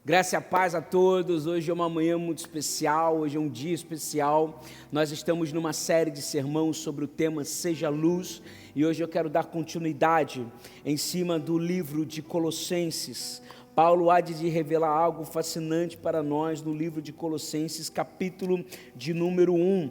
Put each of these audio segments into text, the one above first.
Graça e a paz a todos. Hoje é uma manhã muito especial, hoje é um dia especial. Nós estamos numa série de sermões sobre o tema Seja Luz, e hoje eu quero dar continuidade em cima do livro de Colossenses. Paulo há de revelar algo fascinante para nós no livro de Colossenses, capítulo de número 1.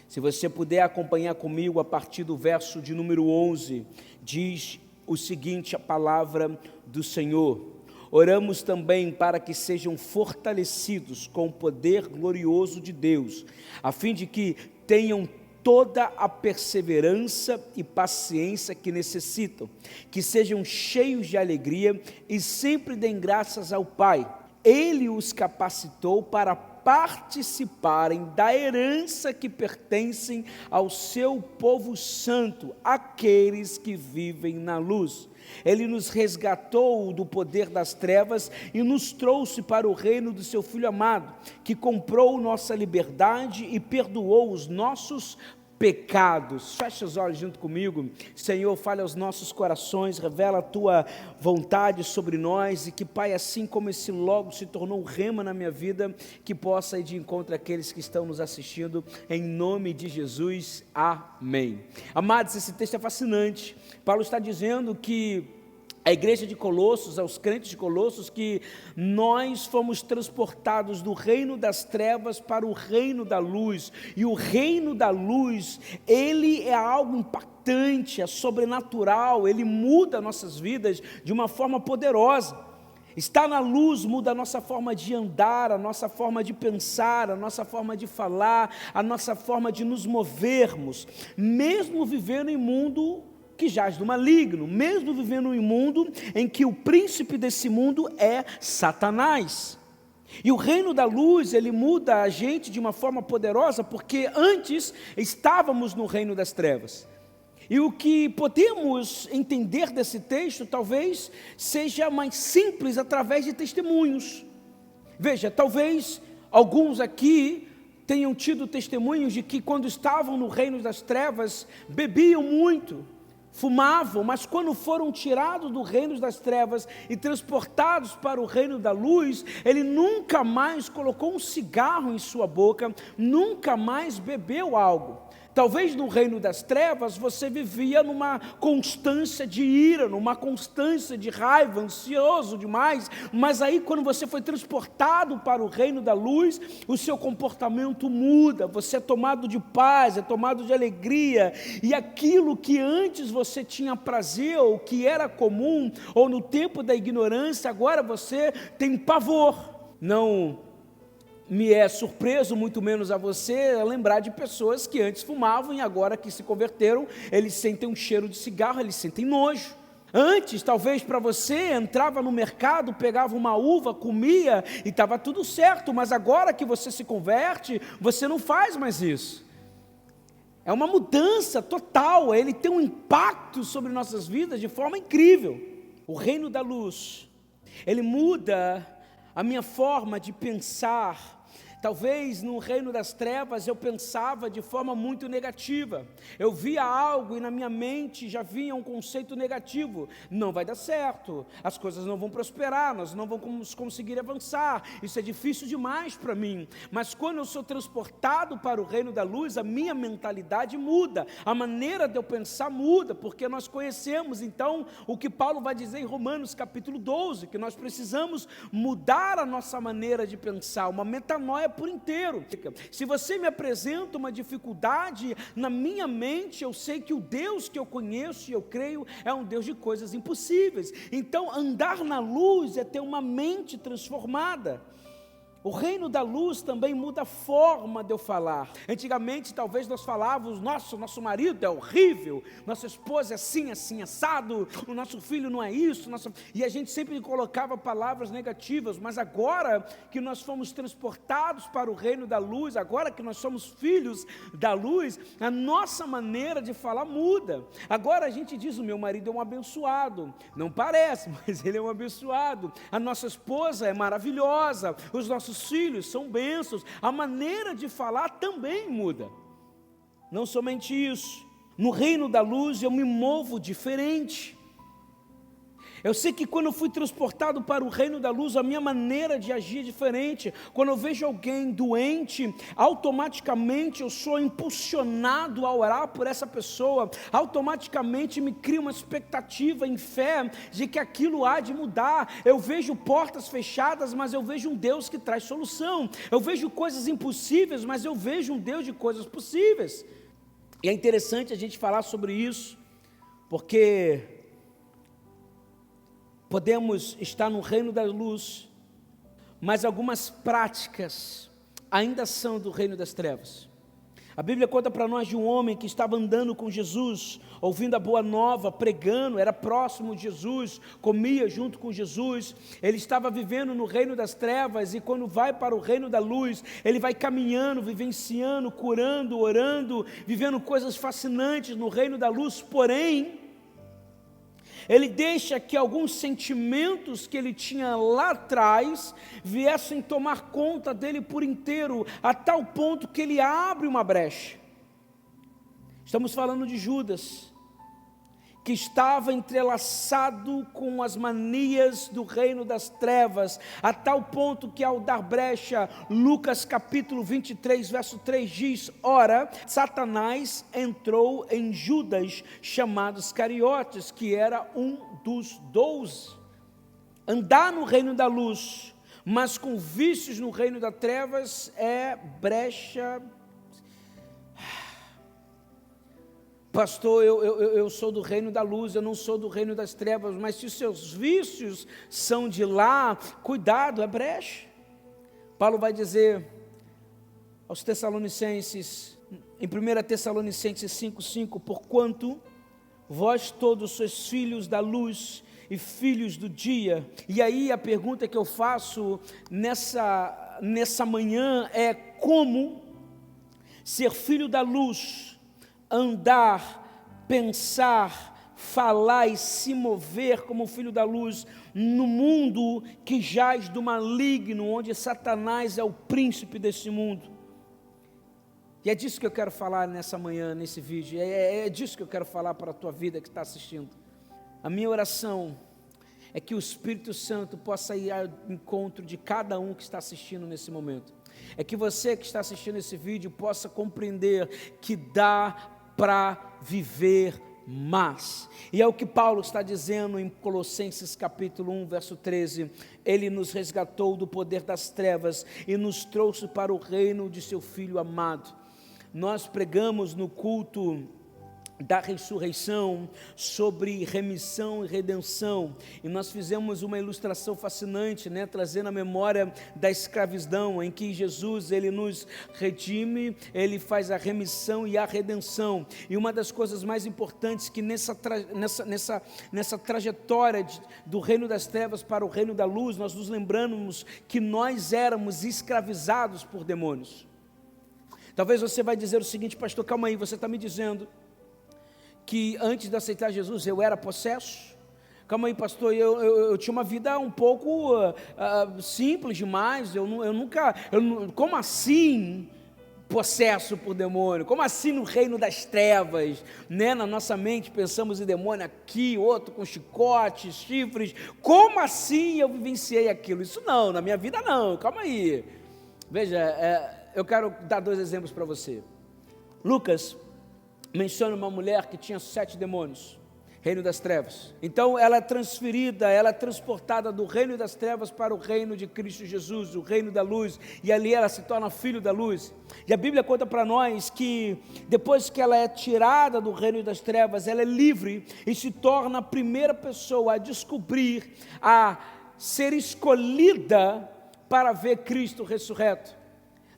Se você puder acompanhar comigo a partir do verso de número 11, diz o seguinte, a palavra do Senhor: oramos também para que sejam fortalecidos com o poder glorioso de Deus, a fim de que tenham toda a perseverança e paciência que necessitam, que sejam cheios de alegria e sempre deem graças ao Pai. Ele os capacitou para participarem da herança que pertencem ao seu povo santo, aqueles que vivem na luz. Ele nos resgatou do poder das trevas e nos trouxe para o reino do seu Filho amado, que comprou nossa liberdade e perdoou os nossos pecados. Fecha os olhos junto comigo. Senhor, fale aos nossos corações, revela a Tua vontade sobre nós, e que, Pai, assim como esse logo se tornou um rema na minha vida, que possa ir de encontro àqueles que estão nos assistindo, em nome de Jesus, amém. Amados, esse texto é fascinante. Paulo está dizendo que a igreja de Colossos, aos crentes de Colossos, que nós fomos transportados do reino das trevas para o reino da luz, e o reino da luz, ele é algo impactante, é sobrenatural, ele muda nossas vidas de uma forma poderosa. Estar na luz muda a nossa forma de andar, a nossa forma de pensar, a nossa forma de falar, a nossa forma de nos movermos, mesmo vivendo em mundo que jaz do maligno, mesmo vivendo em um mundo em que o príncipe desse mundo é Satanás. E o reino da luz, ele muda a gente de uma forma poderosa, porque antes estávamos no reino das trevas. E o que podemos entender desse texto, talvez seja mais simples através de testemunhos. Veja, talvez alguns aqui tenham tido testemunhos de que quando estavam no reino das trevas, bebiam muito, fumavam, mas quando foram tirados do reino das trevas e transportados para o reino da luz, ele nunca mais colocou um cigarro em sua boca, nunca mais bebeu algo. Talvez no reino das trevas você vivia numa constância de ira, numa constância de raiva, ansioso demais, mas aí quando você foi transportado para o reino da luz, o seu comportamento muda, você é tomado de paz, é tomado de alegria, e aquilo que antes você tinha prazer, ou que era comum, ou no tempo da ignorância, agora você tem pavor. Não me é surpreso, muito menos a você, lembrar de pessoas que antes fumavam e agora que se converteram, eles sentem um cheiro de cigarro, eles sentem nojo. Antes, talvez para você, entrava no mercado, pegava uma uva, comia e estava tudo certo, mas agora que você se converte, você não faz mais isso. É uma mudança total, ele tem um impacto sobre nossas vidas de forma incrível. O reino da luz, ele muda a minha forma de pensar. Talvez no reino das trevas eu pensava de forma muito negativa, eu via algo e na minha mente já vinha um conceito negativo: não vai dar certo, as coisas não vão prosperar, nós não vamos conseguir avançar, isso é difícil demais para mim. Mas quando eu sou transportado para o reino da luz, a minha mentalidade muda, a maneira de eu pensar muda, porque nós conhecemos então o que Paulo vai dizer em Romanos capítulo 12, que nós precisamos mudar a nossa maneira de pensar, uma metanoia por inteiro. Se você me apresenta uma dificuldade na minha mente, eu sei que o Deus que eu conheço e eu creio é um Deus de coisas impossíveis. Então andar na luz é ter uma mente transformada. O reino da luz também muda a forma de eu falar. Antigamente talvez nós falávamos: nosso marido é horrível, nossa esposa é assim, assim, assado, o nosso filho não é isso, e a gente sempre colocava palavras negativas. Mas agora que nós fomos transportados para o reino da luz, agora que nós somos filhos da luz, a nossa maneira de falar muda. Agora a gente diz: o meu marido é um abençoado. Não parece, mas ele é um abençoado. A nossa esposa é maravilhosa, os nossos filhos são bênçãos. A maneira de falar também muda. Não somente isso, no reino da luz eu me movo diferente. Eu sei que quando eu fui transportado para o reino da luz, a minha maneira de agir é diferente. Quando eu vejo alguém doente, automaticamente eu sou impulsionado a orar por essa pessoa, automaticamente me cria uma expectativa em fé de que aquilo há de mudar. Eu vejo portas fechadas, mas eu vejo um Deus que traz solução. Eu vejo coisas impossíveis, mas eu vejo um Deus de coisas possíveis. E é interessante a gente falar sobre isso, porque podemos estar no reino da luz, mas algumas práticas ainda são do reino das trevas. A Bíblia conta para nós de um homem que estava andando com Jesus, ouvindo a boa nova, pregando, era próximo de Jesus, comia junto com Jesus. Ele estava vivendo no reino das trevas, e quando vai para o reino da luz, ele vai caminhando, vivenciando, curando, orando, vivendo coisas fascinantes no reino da luz. Porém, ele deixa que alguns sentimentos que ele tinha lá atrás viessem tomar conta dele por inteiro, a tal ponto que ele abre uma brecha. Estamos falando de Judas, que estava entrelaçado com as manias do reino das trevas, a tal ponto que, ao dar brecha, Lucas capítulo 23, verso 3 diz: ora, Satanás entrou em Judas, chamado Iscariotes, que era um dos 12. Andar no reino da luz, mas com vícios no reino das trevas, é brecha. Pastor, eu sou do reino da luz, eu não sou do reino das trevas, mas se os seus vícios são de lá, cuidado, é brecha. Paulo vai dizer aos Tessalonicenses, em 1 Tessalonicenses 5,5, porquanto vós todos sois filhos da luz e filhos do dia. E aí a pergunta que eu faço nessa manhã é: como ser filho da luz, andar, pensar, falar e se mover como filho da luz no mundo que jaz do maligno, onde Satanás é o príncipe desse mundo? E é disso que eu quero falar nessa manhã, nesse vídeo, é disso que eu quero falar para a tua vida que está assistindo. A minha oração é que o Espírito Santo possa ir ao encontro de cada um que está assistindo nesse momento. É que você que está assistindo esse vídeo possa compreender que dá para viver mais. E é o que Paulo está dizendo em Colossenses capítulo 1, verso 13. Ele nos resgatou do poder das trevas e nos trouxe para o reino de seu Filho amado. Nós pregamos no culto da ressurreição sobre remissão e redenção, e nós fizemos uma ilustração fascinante, trazendo a memória da escravidão, em que Jesus, ele nos redime, ele faz a remissão e a redenção. E uma das coisas mais importantes que nessa trajetória do reino das trevas para o reino da luz, nós nos lembramos que nós éramos escravizados por demônios. Talvez você vai dizer o seguinte: pastor, calma aí, você está me dizendo que antes de aceitar Jesus eu era possesso? Calma aí, pastor, eu tinha uma vida um pouco simples demais, como assim possesso por demônio? Como assim no reino das trevas? Na nossa mente pensamos em demônio aqui, outro com chicotes, chifres. Como assim eu vivenciei aquilo? Isso não, na minha vida não, calma aí. Veja, eu quero dar 2 exemplos para você. Lucas menciona uma mulher que tinha 7 demônios, reino das trevas. Então ela é transferida, ela é transportada do reino das trevas para o reino de Cristo Jesus, o reino da luz, e ali ela se torna filho da luz. E a Bíblia conta para nós que depois que ela é tirada do reino das trevas, ela é livre e se torna a primeira pessoa a descobrir, a ser escolhida para ver Cristo ressurreto.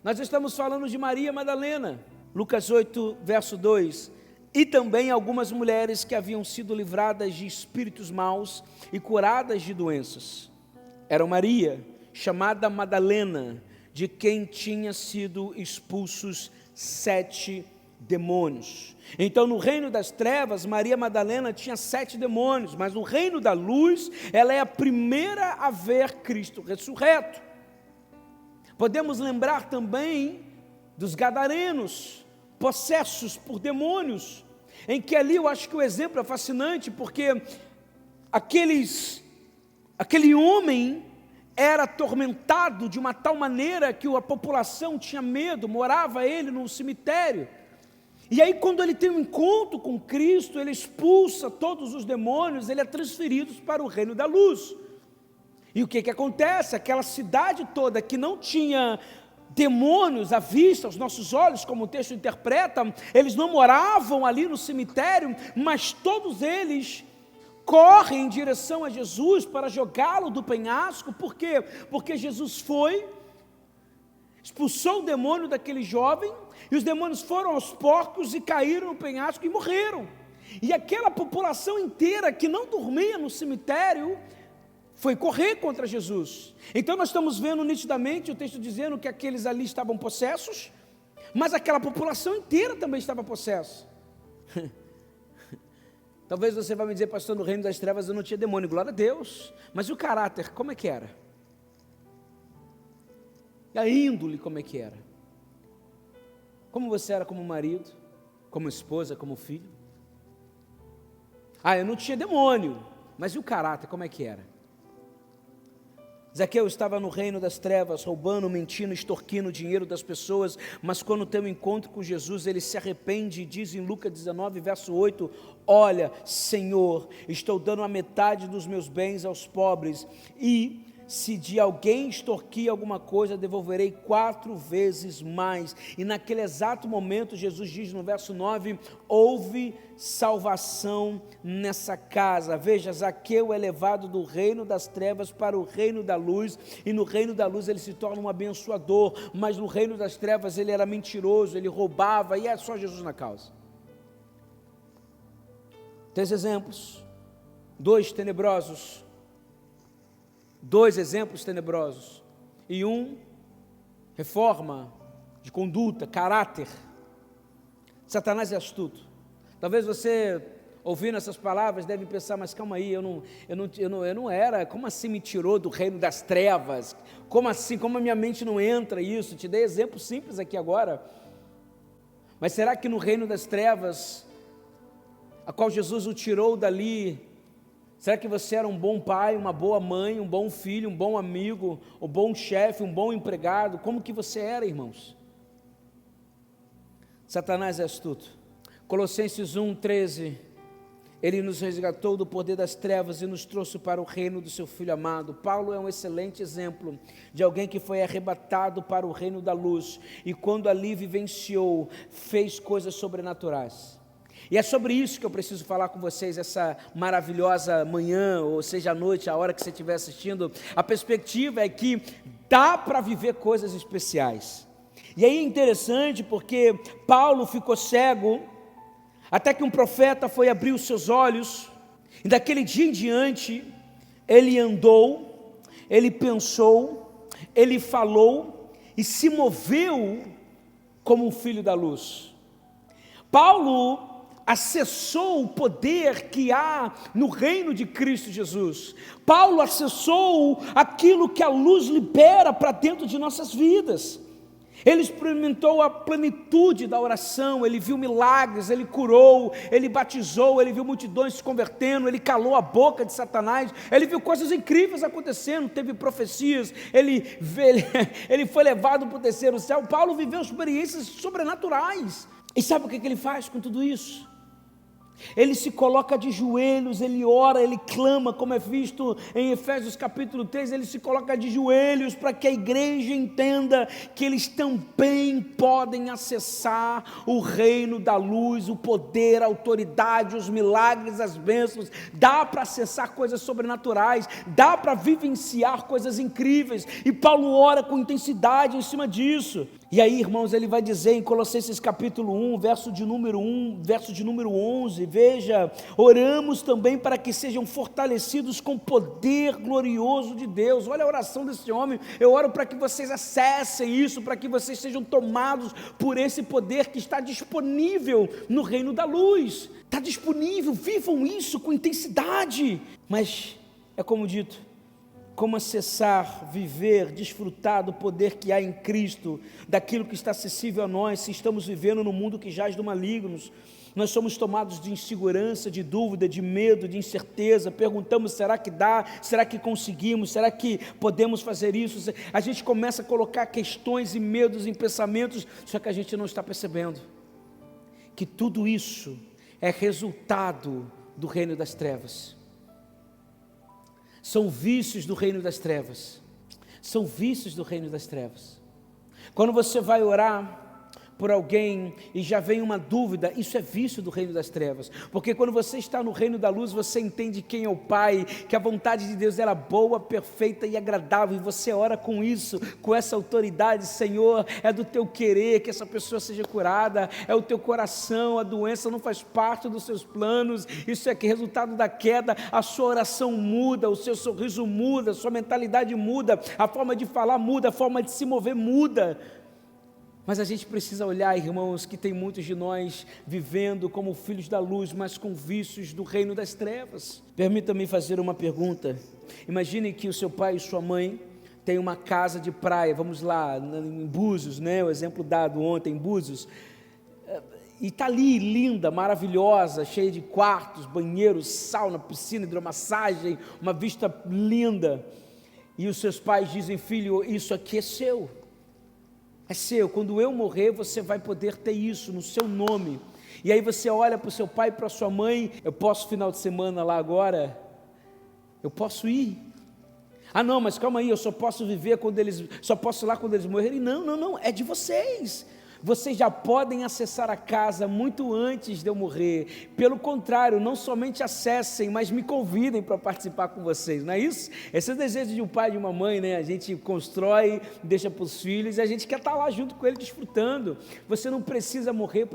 Nós estamos falando de Maria Madalena. Lucas 8, verso 2, e também algumas mulheres que haviam sido livradas de espíritos maus e curadas de doenças. Era Maria, chamada Madalena, de quem tinha sido expulsos 7 demônios. Então no reino das trevas, Maria Madalena tinha 7 demônios, mas no reino da luz, ela é a primeira a ver Cristo ressurreto. Podemos lembrar também dos gadarenos, possessos por demônios, em que ali eu acho que o exemplo é fascinante, porque aquele homem era atormentado de uma tal maneira que a população tinha medo, morava ele no cemitério. E aí quando ele tem um encontro com Cristo, ele expulsa todos os demônios, ele é transferido para o reino da luz. E o que acontece? Aquela cidade toda que não tinha demônios à vista, aos nossos olhos, como o texto interpreta, eles não moravam ali no cemitério, mas todos eles correm em direção a Jesus para jogá-lo do penhasco. Por quê? Porque Jesus foi, expulsou o demônio daquele jovem, e os demônios foram aos porcos e caíram no penhasco e morreram. E aquela população inteira que não dormia no cemitério foi correr contra Jesus. Então nós estamos vendo nitidamente o texto dizendo que aqueles ali estavam possessos, mas aquela população inteira também estava possessa. Talvez você vai me dizer, pastor, no reino das trevas eu não tinha demônio, glória a Deus, mas e o caráter, como é que era? E a índole, como é que era? Como você era como marido, como esposa, como filho? Eu não tinha demônio, mas e o caráter, como é que era? Zaqueu estava no reino das trevas, roubando, mentindo, extorquindo o dinheiro das pessoas, mas quando tem um encontro com Jesus, ele se arrepende e diz em Lucas 19, verso 8, olha, Senhor, estou dando a metade dos meus bens aos pobres, e se de alguém extorquir alguma coisa, devolverei 4 vezes mais. E naquele exato momento, Jesus diz no verso 9, houve salvação nessa casa. Veja, Zaqueu é levado do reino das trevas para o reino da luz, e no reino da luz ele se torna um abençoador, mas no reino das trevas ele era mentiroso, ele roubava, e é só Jesus na causa. 3 exemplos, 2 tenebrosos, 2 exemplos tenebrosos, e reforma de conduta, caráter. Satanás é astuto. Talvez você, ouvindo essas palavras, deve pensar, mas calma aí, eu não era, como assim me tirou do reino das trevas? Como assim, como a minha mente não entra isso? Te dei exemplo simples aqui agora, mas será que no reino das trevas, a qual Jesus o tirou dali, será que você era um bom pai, uma boa mãe, um bom filho, um bom amigo, um bom chefe, um bom empregado? Como que você era, irmãos? Satanás é astuto. Colossenses 1:13, ele nos resgatou do poder das trevas e nos trouxe para o reino do seu Filho amado. Paulo é um excelente exemplo de alguém que foi arrebatado para o reino da luz, e quando ali vivenciou, fez coisas sobrenaturais. E é sobre isso que eu preciso falar com vocês essa maravilhosa manhã, ou seja, à noite, a hora que você estiver assistindo. A perspectiva é que dá para viver coisas especiais. E aí é interessante porque Paulo ficou cego, até que um profeta foi abrir os seus olhos, e daquele dia em diante, ele andou, ele pensou, ele falou, e se moveu como um filho da luz. Paulo acessou o poder que há no reino de Cristo Jesus. Paulo acessou aquilo que a luz libera para dentro de nossas vidas. Ele experimentou a plenitude da oração, ele viu milagres, ele curou, ele batizou, ele viu multidões se convertendo, ele calou a boca de Satanás, ele viu coisas incríveis acontecendo, teve profecias, ele foi levado para o terceiro céu. Paulo viveu experiências sobrenaturais. E sabe o que ele faz com tudo isso? Ele se coloca de joelhos, ele ora, ele clama, como é visto em Efésios capítulo 3, ele se coloca de joelhos para que a igreja entenda que eles também podem acessar o reino da luz, o poder, a autoridade, os milagres, as bênçãos. Dá para acessar coisas sobrenaturais, dá para vivenciar coisas incríveis, e Paulo ora com intensidade em cima disso. E aí, irmãos, ele vai dizer em Colossenses capítulo 1, verso de número 11, veja, oramos também para que sejam fortalecidos com o poder glorioso de Deus. Olha a oração desse homem. Eu oro para que vocês acessem isso, para que vocês sejam tomados por esse poder que está disponível no reino da luz. Está disponível, vivam isso com intensidade. Mas, é como dito, como acessar, viver, desfrutar do poder que há em Cristo, daquilo que está acessível a nós, se estamos vivendo no mundo que jaz do maligno. Nós somos tomados de insegurança, de dúvida, de medo, de incerteza. Perguntamos: será que dá? Será que conseguimos? Será que podemos fazer isso? A gente começa a colocar questões e medos em pensamentos, só que a gente não está percebendo que tudo isso é resultado do reino das trevas. São vícios do reino das trevas. São vícios do reino das trevas. Quando você vai orar por alguém e já vem uma dúvida, isso é vício do reino das trevas, porque quando você está no reino da luz, você entende quem é o Pai, que a vontade de Deus era boa, perfeita e agradável, e você ora com isso, com essa autoridade: Senhor, é do teu querer que essa pessoa seja curada, é o teu coração, a doença não faz parte dos seus planos, isso é que resultado da queda. A sua oração muda, o seu sorriso muda, a sua mentalidade muda, a forma de falar muda, a forma de se mover muda. Mas a gente precisa olhar, irmãos, que tem muitos de nós vivendo como filhos da luz, mas com vícios do reino das trevas. Permita-me fazer uma pergunta. Imagine que o seu pai e sua mãe têm uma casa de praia, vamos lá, em Búzios, né? O exemplo dado ontem em Búzios, e está ali linda, maravilhosa, cheia de quartos, banheiros, sauna, piscina, hidromassagem, uma vista linda, e os seus pais dizem: filho, isso aqui é seu. É seu, quando eu morrer você vai poder ter isso no seu nome. E aí você olha para o seu pai e para a sua mãe: eu posso final de semana lá agora? Eu posso ir? Ah não, mas calma aí, eu só posso viver quando eles, só posso ir lá quando eles morrerem. Não, é de vocês. Vocês já podem acessar a casa muito antes de eu morrer. Pelo contrário, não somente acessem, mas me convidem para participar com vocês, não é isso? Esse é o desejo de um pai e de uma mãe, né? A gente constrói, deixa para os filhos, e a gente quer estar lá junto com ele desfrutando. Você não precisa morrer,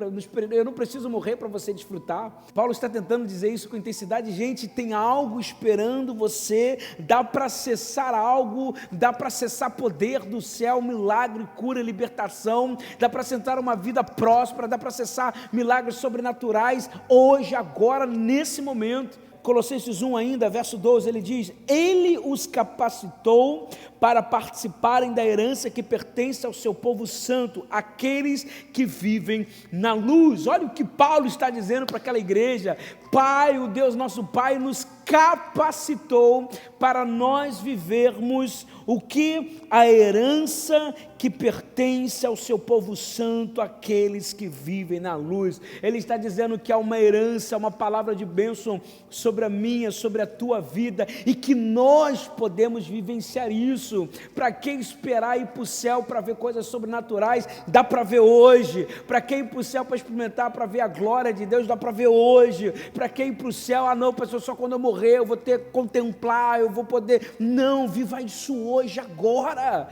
eu não preciso morrer para você desfrutar. Paulo está tentando dizer isso com intensidade. Gente, tem algo esperando você, dá para acessar algo, dá para acessar poder do céu, milagre, cura, libertação, dá para acessar uma vida próspera, dá para acessar milagres sobrenaturais, hoje, agora, nesse momento. Colossenses 1 ainda, verso 12, ele diz: ele os capacitou para participarem da herança que pertence ao seu povo santo, aqueles que vivem na luz. Olha o que Paulo está dizendo para aquela igreja: Pai, o Deus nosso Pai nos capacitou para nós vivermos o que? A herança que pertence ao seu povo santo, aqueles que vivem na luz. Ele está dizendo que há uma herança, uma palavra de bênção sobre a minha, sobre a tua vida, e que nós podemos vivenciar isso. Para quem esperar ir para o céu para ver coisas sobrenaturais, dá para ver hoje. Para quem ir para o céu para experimentar, para ver a glória de Deus, dá para ver hoje. Para quem ir para o céu: ah não, pastor, só quando eu morrer eu vou ter que contemplar, eu vou poder. Não, viva isso hoje, agora.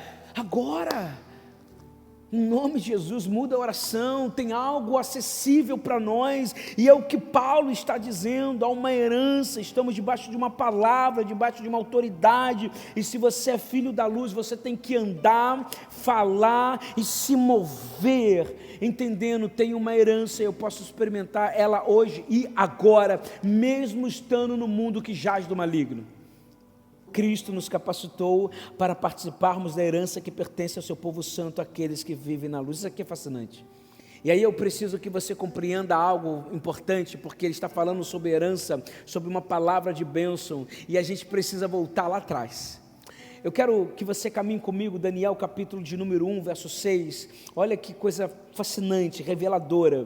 Em nome de Jesus, muda a oração, tem algo acessível para nós, e é o que Paulo está dizendo: há uma herança, estamos debaixo de uma palavra, debaixo de uma autoridade, e se você é filho da luz, você tem que andar, falar e se mover, entendendo, tem uma herança, eu posso experimentar ela hoje e agora, mesmo estando no mundo que jaz do maligno. Cristo nos capacitou para participarmos da herança que pertence ao seu povo santo, aqueles que vivem na luz. Isso aqui é fascinante. E aí eu preciso que você compreenda algo importante, porque ele está falando sobre herança, sobre uma palavra de bênção, e a gente precisa voltar lá atrás. Eu quero que você caminhe comigo, Daniel capítulo de número 1, verso 6, olha que coisa fascinante, reveladora.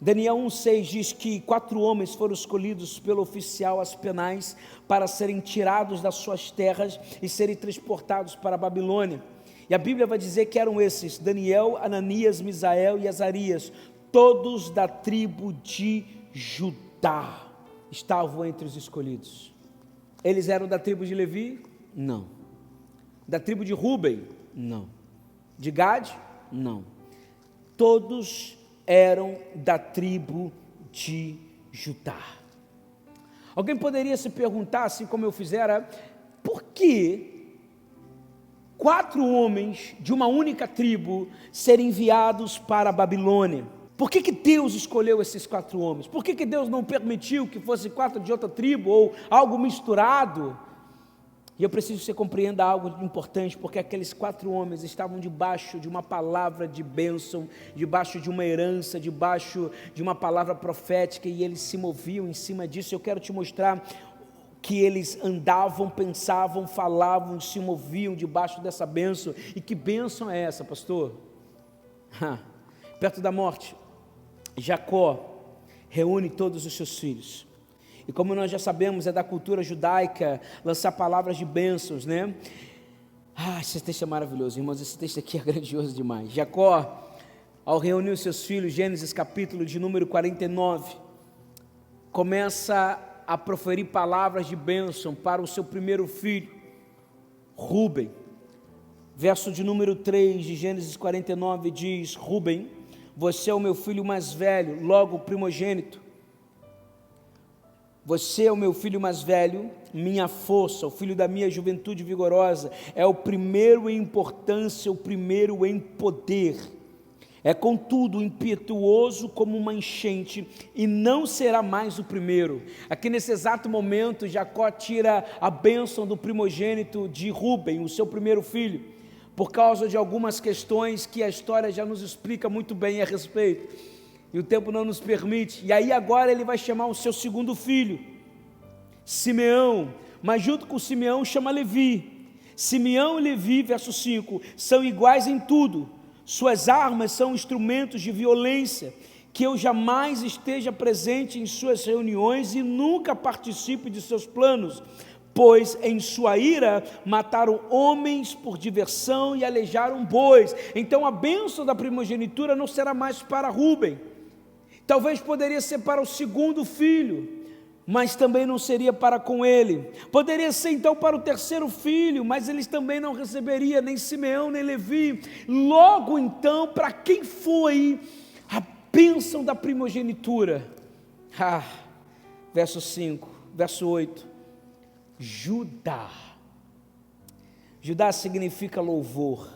Daniel 1,6 diz que 4 homens foram escolhidos pelo oficial Aspenaz para serem tirados das suas terras e serem transportados para a Babilônia. E a Bíblia vai dizer que eram esses: Daniel, Ananias, Misael e Azarias, todos da tribo de Judá, estavam entre os escolhidos. Eles eram da tribo de Levi? Não. Da tribo de Rúben? Não. De Gade? Não. Todos eram da tribo de Judá. Alguém poderia se perguntar, assim como eu fizera, por que 4 homens de uma única tribo serem enviados para a Babilônia? Por que Deus escolheu esses 4 homens? Por que Deus não permitiu que fossem 4 de outra tribo ou algo misturado? E eu preciso que você compreenda algo importante, porque aqueles 4 homens estavam debaixo de uma palavra de bênção, debaixo de uma herança, debaixo de uma palavra profética, e eles se moviam em cima disso. Eu quero te mostrar que eles andavam, pensavam, falavam, se moviam debaixo dessa bênção. E que bênção é essa, pastor? Perto da morte, Jacó reúne todos os seus filhos. E como nós já sabemos, é da cultura judaica lançar palavras de bênçãos, né? Esse texto é maravilhoso, irmãos, esse texto aqui é grandioso demais. Jacó, ao reunir os seus filhos, Gênesis capítulo de número 49, começa a proferir palavras de bênção para o seu primeiro filho, Rúben. Verso de número 3 de Gênesis 49 diz: Rúben, você é o meu filho mais velho, logo primogênito. Você é o meu filho mais velho, minha força, o filho da minha juventude vigorosa, é o primeiro em importância, o primeiro em poder. É contudo impetuoso como uma enchente e não será mais o primeiro. Aqui nesse exato momento, Jacó tira a bênção do primogênito de Rúben, o seu primeiro filho, por causa de algumas questões que a história já nos explica muito bem a respeito. E o tempo não nos permite. E aí agora ele vai chamar o seu segundo filho, Simeão, mas junto com Simeão chama Levi. Simeão e Levi, verso 5, são iguais em tudo. Suas armas são instrumentos de violência, que eu jamais esteja presente em suas reuniões e nunca participe de seus planos, pois em sua ira mataram homens por diversão e aleijaram bois. Então a bênção da primogenitura não será mais para Rúben. Talvez poderia ser para o segundo filho, mas também não seria para com ele. Poderia ser então para o terceiro filho, mas eles também não receberiam nem Simeão nem Levi. Logo então, para quem foi a bênção da primogenitura? Verso 5, verso 8, Judá. Judá significa louvor.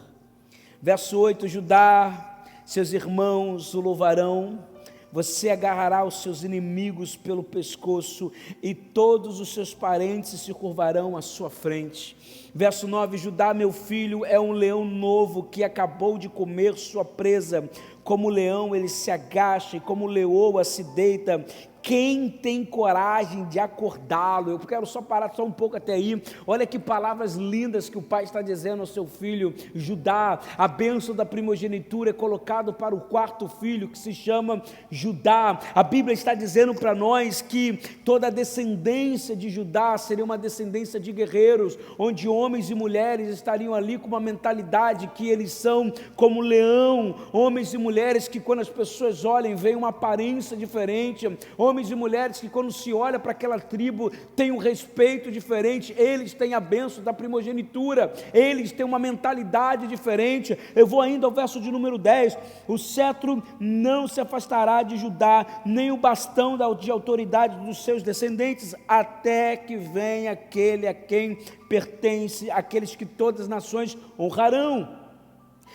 Verso 8, Judá, seus irmãos o louvarão. Você agarrará os seus inimigos pelo pescoço e todos os seus parentes se curvarão à sua frente. Verso 9, Judá, meu filho, é um leão novo que acabou de comer sua presa. Como leão ele se agacha e como leoa se deita. Quem tem coragem de acordá-lo? Eu quero só parar só um pouco até aí. Olha que palavras lindas que o pai está dizendo ao seu filho Judá. A bênção da primogenitura é colocado para o quarto filho, que se chama Judá. A Bíblia está dizendo para nós que toda a descendência de Judá seria uma descendência de guerreiros, onde homens e mulheres estariam ali com uma mentalidade que eles são como leão, homens e mulheres que quando as pessoas olhem, veem uma aparência diferente, homens e mulheres que quando se olha para aquela tribo, tem um respeito diferente, eles têm a bênção da primogenitura, eles têm uma mentalidade diferente. Eu vou ainda ao verso de número 10, o cetro não se afastará de Judá, nem o bastão de autoridade dos seus descendentes, até que venha aquele a quem pertence, aqueles que todas as nações honrarão.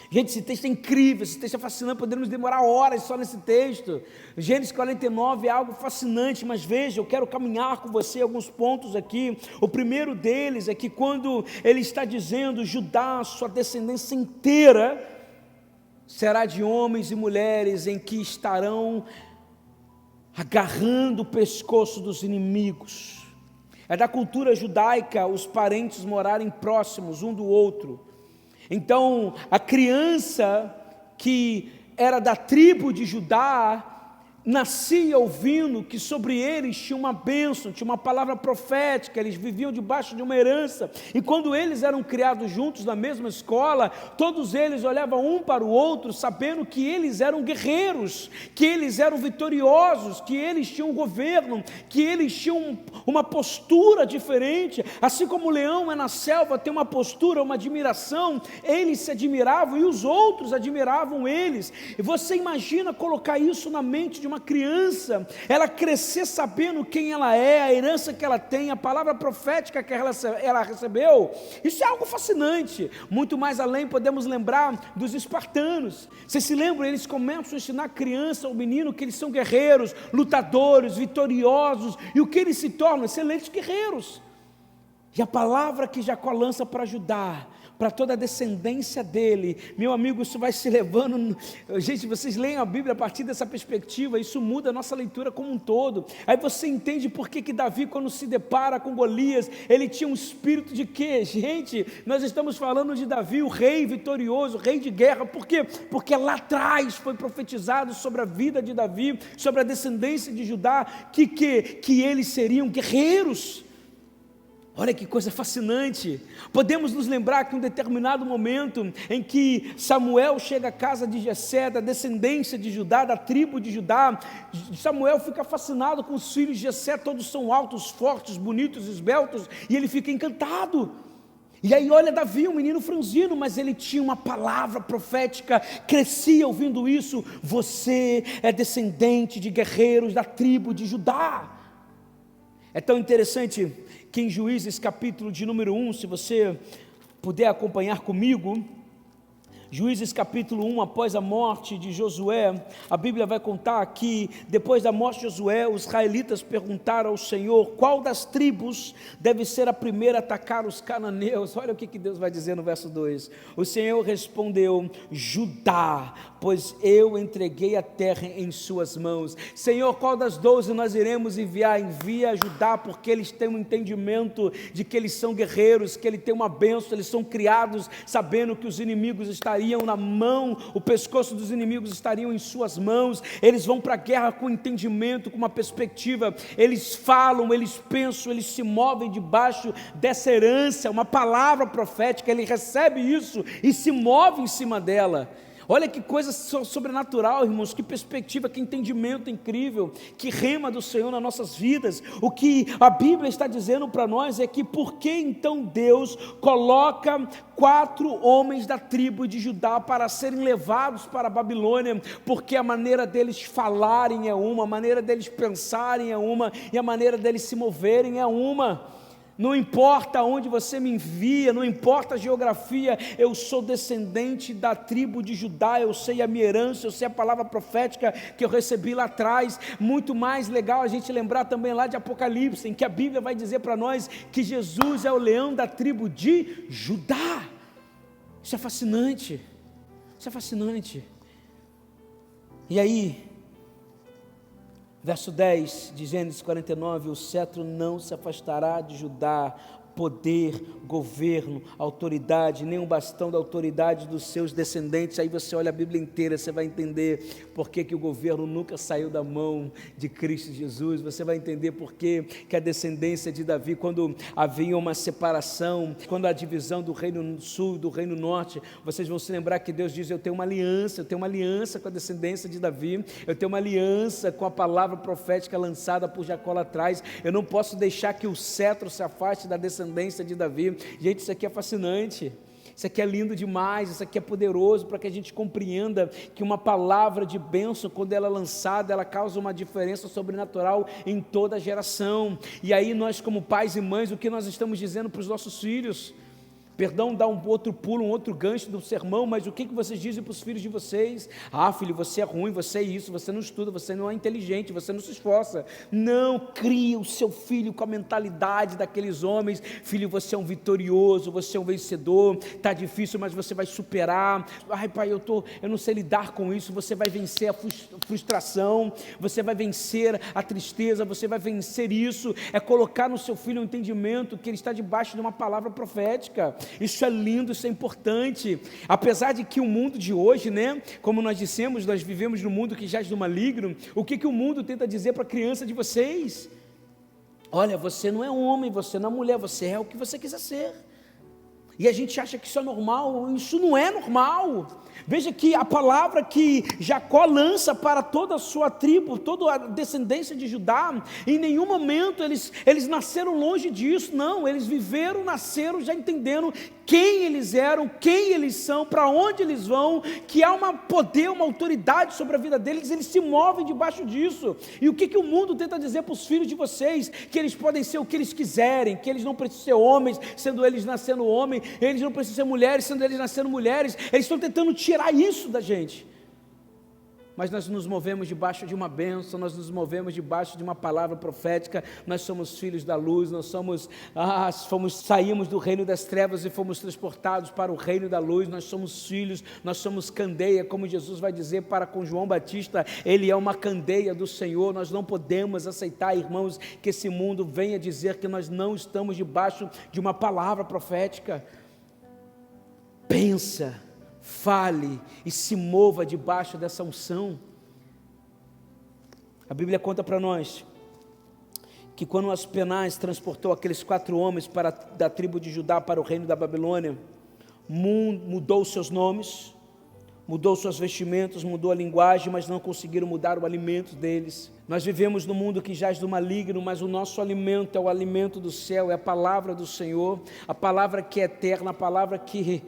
Gente, esse texto é incrível, esse texto é fascinante, podemos demorar horas só nesse texto. Gênesis 49 é algo fascinante, mas veja, eu quero caminhar com você alguns pontos aqui. O primeiro deles é que quando ele está dizendo Judá, sua descendência inteira será de homens e mulheres em que estarão agarrando o pescoço dos inimigos. É da cultura judaica os parentes morarem próximos um do outro. Então, a criança que era da tribo de Judá, nascia ouvindo que sobre eles tinha uma bênção, tinha uma palavra profética, eles viviam debaixo de uma herança, e quando eles eram criados juntos na mesma escola, todos eles olhavam um para o outro, sabendo que eles eram guerreiros, que eles eram vitoriosos, que eles tinham um governo, que eles tinham uma postura diferente, assim como o leão é na selva, tem uma postura, uma admiração, eles se admiravam e os outros admiravam eles. E você imagina colocar isso na mente de uma criança, ela crescer sabendo quem ela é, a herança que ela tem, a palavra profética que ela recebeu. Isso é algo fascinante. Muito mais além, podemos lembrar dos espartanos. Vocês se lembram? Eles começam a ensinar a criança, ao menino, que eles são guerreiros, lutadores, vitoriosos, e o que eles se tornam? Excelentes guerreiros. E a palavra que Jacó lança para Judá, para toda a descendência dele, meu amigo, isso vai se levando. Gente, vocês leem a Bíblia a partir dessa perspectiva, isso muda a nossa leitura como um todo. Aí você entende por que Davi, quando se depara com Golias, ele tinha um espírito de quê? Gente, nós estamos falando de Davi, o rei vitorioso, o rei de guerra. Por quê? Porque lá atrás foi profetizado sobre a vida de Davi, sobre a descendência de Judá, que eles seriam guerreiros. Olha que coisa fascinante. Podemos nos lembrar que em um determinado momento em que Samuel chega à casa de Jessé, da descendência de Judá, da tribo de Judá, Samuel fica fascinado com os filhos de Jessé, todos são altos, fortes, bonitos, esbeltos, e ele fica encantado. E aí olha Davi, um menino franzino, mas ele tinha uma palavra profética, crescia ouvindo isso: você é descendente de guerreiros da tribo de Judá. É tão interessante que em Juízes capítulo de número 1, se você puder acompanhar comigo, Juízes capítulo 1, após a morte de Josué, a Bíblia vai contar que depois da morte de Josué, os israelitas perguntaram ao Senhor qual das tribos deve ser a primeira a atacar os cananeus. Olha o que Deus vai dizer no verso 2, o Senhor respondeu: Judá, pois eu entreguei a terra em suas mãos. Senhor, qual das 12 nós iremos enviar? Envia Judá, porque eles têm um entendimento de que eles são guerreiros, que ele tem uma bênção, eles são criados sabendo que os inimigos estariam na mão, o pescoço dos inimigos estariam em suas mãos. Eles vão para a guerra com entendimento, com uma perspectiva, eles falam, eles pensam, eles se movem debaixo dessa herança, uma palavra profética, ele recebe isso e se move em cima dela. Olha que coisa sobrenatural, irmãos, que perspectiva, que entendimento incrível, que rema do Senhor nas nossas vidas. O que a Bíblia está dizendo para nós é que por que então Deus coloca 4 homens da tribo de Judá para serem levados para a Babilônia? Porque a maneira deles falarem é uma, a maneira deles pensarem é uma, e a maneira deles se moverem é uma. Não importa onde você me envia, não importa a geografia, eu sou descendente da tribo de Judá, eu sei a minha herança, eu sei a palavra profética que eu recebi lá atrás. Muito mais legal a gente lembrar também lá de Apocalipse, em que a Bíblia vai dizer para nós que Jesus é o leão da tribo de Judá. Isso é fascinante, isso é fascinante. E aí, verso 10 de Gênesis 49, o cetro não se afastará de Judá, poder, governo, autoridade, nem um bastão da autoridade dos seus descendentes. Aí você olha a Bíblia inteira, você vai entender por que o governo nunca saiu da mão de Cristo Jesus. Você vai entender por que a descendência de Davi, quando havia uma separação, quando a divisão do reino sul e do reino norte, vocês vão se lembrar que Deus diz: eu tenho uma aliança com a descendência de Davi, eu tenho uma aliança com a palavra profética lançada por Jacó lá atrás, eu não posso deixar que o cetro se afaste da descendência de Davi. Gente, isso aqui é fascinante, isso aqui é lindo demais, isso aqui é poderoso para que a gente compreenda que uma palavra de bênção, quando ela é lançada, ela causa uma diferença sobrenatural em toda a geração. E aí nós, como pais e mães, o que nós estamos dizendo para os nossos filhos? Perdão, dá um outro pulo, um outro gancho do sermão, mas o que vocês dizem para os filhos de vocês? Ah, filho, você é ruim, você é isso, você não estuda, você não é inteligente, você não se esforça. Não, cria o seu filho com a mentalidade daqueles homens. Filho, você é um vitorioso, você é um vencedor, está difícil, mas você vai superar. Ai, pai, eu não sei lidar com isso. Você vai vencer a frustração, você vai vencer a tristeza, você vai vencer isso. É colocar no seu filho um entendimento que ele está debaixo de uma palavra profética. Isso é lindo, isso é importante. Apesar de que o mundo de hoje, né, como nós dissemos, nós vivemos num mundo que jaz do maligno. O que o mundo tenta dizer para a criança de vocês? Olha, você não é homem, você não é mulher, você é o que você quiser ser. E a gente acha que isso é normal. Isso não é normal. Veja que a palavra que Jacó lança para toda a sua tribo, toda a descendência de Judá, em nenhum momento eles nasceram longe disso. Não, eles viveram, nasceram já entendendo quem eles eram, quem eles são, para onde eles vão, que há um poder, uma autoridade sobre a vida deles. Eles se movem debaixo disso. E o que o mundo tenta dizer para os filhos de vocês? Que eles podem ser o que eles quiserem, que eles não precisam ser homens, sendo eles nascendo homem, eles não precisam ser mulheres, sendo eles nascendo mulheres. Eles estão tentando tirar isso da gente. mas nós nos movemos debaixo de uma bênção, nós nos movemos debaixo de uma palavra profética. Nós somos filhos da luz, nós saímos do reino das trevas e fomos transportados para o reino da luz. Nós somos filhos, nós somos candeia, como Jesus vai dizer para com João Batista, ele é uma candeia do Senhor. Nós não podemos aceitar, irmãos, que esse mundo venha dizer que nós não estamos debaixo de uma palavra profética. Pensa, fale e se mova debaixo dessa unção. A Bíblia conta para nós que quando Aspenaz transportou aqueles 4 homens da tribo de Judá para o reino da Babilônia, mudou seus nomes, mudou suas vestimentas, mudou a linguagem, mas não conseguiram mudar o alimento deles. Nós vivemos num mundo que jaz do maligno, mas o nosso alimento é o alimento do céu, é a palavra do Senhor, a palavra que é eterna, a palavra que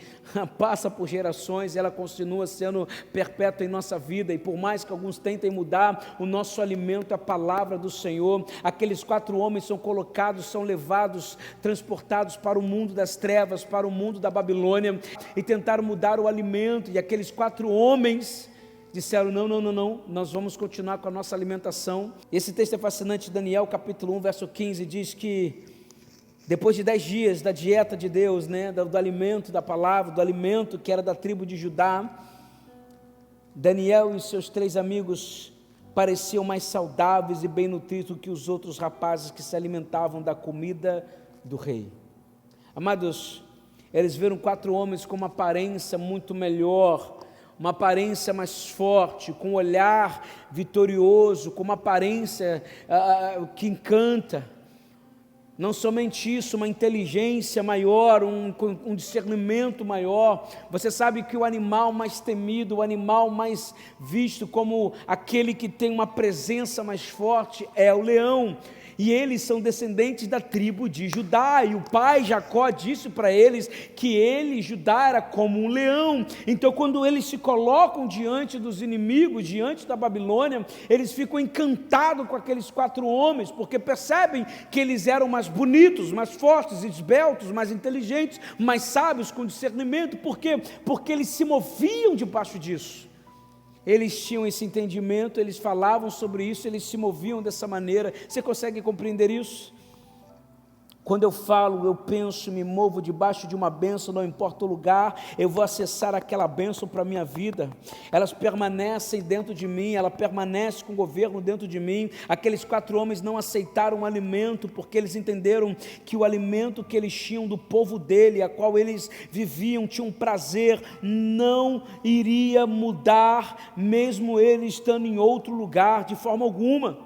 passa por gerações, ela continua sendo perpétua em nossa vida, e por mais que alguns tentem mudar, o nosso alimento é a palavra do Senhor. Aqueles 4 homens são colocados, são levados, transportados para o mundo das trevas, para o mundo da Babilônia, e tentaram mudar o alimento, e aqueles 4 homens disseram, não, nós vamos continuar com a nossa alimentação. Esse texto é fascinante. Daniel capítulo 1, verso 15, diz que depois de 10 dias da dieta de Deus, do alimento da palavra, do alimento que era da tribo de Judá, Daniel e seus 3 amigos pareciam mais saudáveis e bem nutridos que os outros rapazes que se alimentavam da comida do rei. Amados, eles viram 4 homens com uma aparência muito melhor, uma aparência mais forte, com um olhar vitorioso, com uma aparência que encanta. Não somente isso, uma inteligência maior, um discernimento maior. Você sabe que o animal mais temido, o animal mais visto como aquele que tem uma presença mais forte é o leão. E eles são descendentes da tribo de Judá, e o pai Jacó disse para eles que ele, Judá, era como um leão. Então quando eles se colocam diante dos inimigos, diante da Babilônia, eles ficam encantados com aqueles 4 homens, porque percebem que eles eram mais bonitos, mais fortes, esbeltos, mais inteligentes, mais sábios, com discernimento. Por quê? Porque eles se moviam debaixo disso. Eles tinham esse entendimento, eles falavam sobre isso, eles se moviam dessa maneira. Você consegue compreender isso? Quando eu falo, eu penso, me movo debaixo de uma bênção, não importa o lugar, eu vou acessar aquela bênção para a minha vida. Elas permanecem dentro de mim, ela permanece com o governo dentro de mim. Aqueles 4 homens não aceitaram o alimento, porque eles entenderam que o alimento que eles tinham do povo dele, a qual eles viviam, tinham prazer, não iria mudar, mesmo eles estando em outro lugar, de forma alguma.